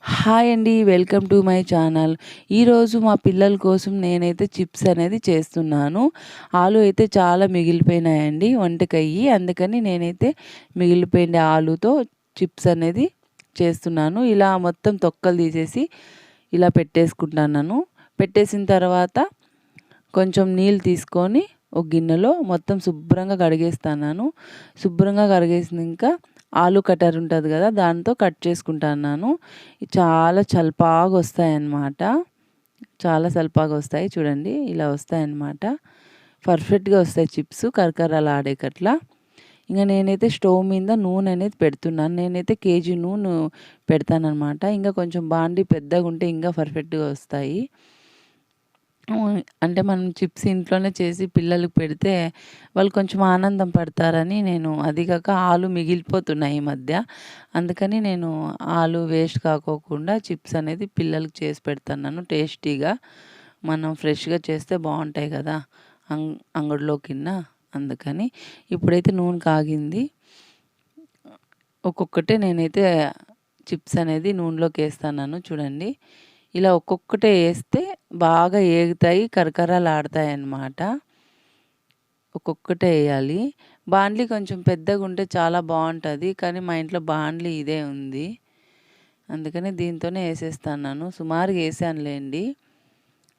Hi అండి. Welcome to my channel. ఈరోజు మా పిల్లల కోసం నేనైతే చిప్స్ అనేది చేస్తున్నాను. ఆలు అయితే చాలా మిగిలిపోయినాయండి వంటకయ్యి. అందుకని నేనైతే మిగిలిపోయిన ఆలుతో చిప్స్ అనేది చేస్తున్నాను. ఇలా మొత్తం తొక్కలు తీసేసి ఇలా పెట్టేసుకుంటున్నాను. పెట్టేసిన తర్వాత కొంచెం నీళ్ళు తీసుకొని ఒక గిన్నెలో మొత్తం శుభ్రంగా కడిగేస్తున్నాను. శుభ్రంగా కడిగేసినాక ఆలు కటర్ ఉంటుంది కదా, దాంతో కట్ చేసుకుంటున్నాను. చాలా చల్పాగా వస్తాయన్నమాట. చాలా చల్పాగా వస్తాయి చూడండి, ఇలా వస్తాయన్నమాట. పర్ఫెక్ట్గా వస్తాయి చిప్స్ కరకరలాడేకట్లా. ఇంకా నేనైతే స్టవ్ మీద నూనె అనేది పెడుతున్నాను. నేనైతే కేజీ నూనె పెడతానమాట. ఇంకా కొంచెం బాండి పెద్దగా ఉంటే ఇంకా పర్ఫెక్ట్గా వస్తాయి. అంటే మనం చిప్స్ ఇంట్లోనే చేసి పిల్లలకు పెడితే వాళ్ళు కొంచెం ఆనందం పడతారని నేను, అది కాక ఆలు మిగిలిపోతున్నాయి ఈ మధ్య. అందుకని నేను ఆలు వేస్ట్ కాకోకుండా చిప్స్ అనేది పిల్లలకి చేసి పెడుతున్నాను టేస్టీగా. మనం ఫ్రెష్గా చేస్తే బాగుంటాయి కదా అంగడిలో కింద. అందుకని ఇప్పుడైతే నూనె కాగింది. ఒక్కొక్కటే నేనైతే చిప్స్ అనేది నూనెలోకి వేస్తున్నాను చూడండి. ఇలా ఒక్కొక్కటే వేస్తే బాగా ఏగుతాయి, కరకరలాడతాయి అన్నమాట. ఒక్కొక్కటే వేయాలి. బాండ్లీ కొంచెం పెద్దగా ఉంటే చాలా బాగుంటుంది, కానీ మా ఇంట్లో బాండ్లీ ఇదే ఉంది. అందుకని దీంతోనే వేసేస్తున్నాను. సుమారుగా వేసానులేండి,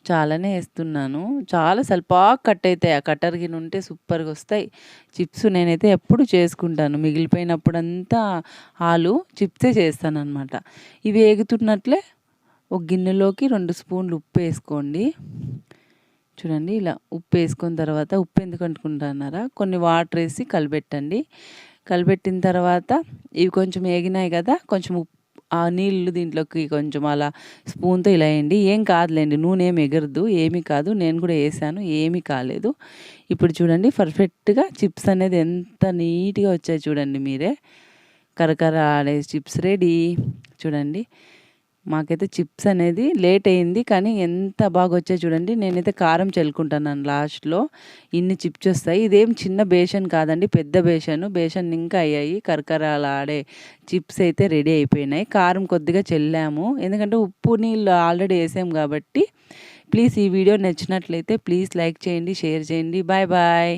చాలానే వేస్తున్నాను. చాలా స్వల్పాగా కట్ అవుతాయి. ఆ కట్టర్ గిన్నె ఉంటే సూపర్గా వస్తాయి చిప్స్. నేనైతే ఎప్పుడు చేసుకుంటాను, మిగిలిపోయినప్పుడంతా ఆలు చిప్సే చేస్తానన్నమాట. ఇవి వేగుతున్నట్లే ఒక గిన్నెలోకి 2 స్పూన్లు ఉప్పు వేసుకోండి. చూడండి, ఇలా ఉప్పు వేసుకున్న తర్వాత, ఉప్పు ఎందుకు అంటుకుంటున్నారా, కొన్ని వాటర్ వేసి కలిపెట్టండి. కలిపెట్టిన తర్వాత ఇవి కొంచెం వేగినాయి కదా, కొంచెం ఆ నీళ్ళు దీంట్లోకి కొంచెం అలా స్పూన్తో ఇలా వేయండి. ఏం కాదులేండి, నూనె ఏమి ఎగరదు, ఏమీ కాదు. నేను కూడా వేసాను, ఏమీ కాలేదు. ఇప్పుడు చూడండి పర్ఫెక్ట్గా చిప్స్ అనేది ఎంత నీట్గా వచ్చాయి చూడండి మీరే. కరకర ఆడే చిప్స్ రెడీ. చూడండి, మాకైతే చిప్స్ అనేది లేట్ అయింది, కానీ ఎంత బాగా వచ్చాయి చూడండి. నేనైతే కారం చల్లుకుంటున్నాను లాస్ట్లో. ఇన్ని చిప్స్ వస్తాయి. ఇదేం చిన్న బేషన్ కాదండి, పెద్ద బేషన్ ఇంకా అయ్యాయి. కరకరలాడే చిప్స్ అయితే రెడీ అయిపోయినాయి. కారం కొద్దిగా చల్లాము, ఎందుకంటే ఉప్పు నీళ్ళు ఆల్రెడీ వేసాం కాబట్టి. ప్లీజ్ ఈ వీడియో నచ్చినట్లయితే ప్లీజ్ లైక్ చేయండి, షేర్ చేయండి. Bye bye.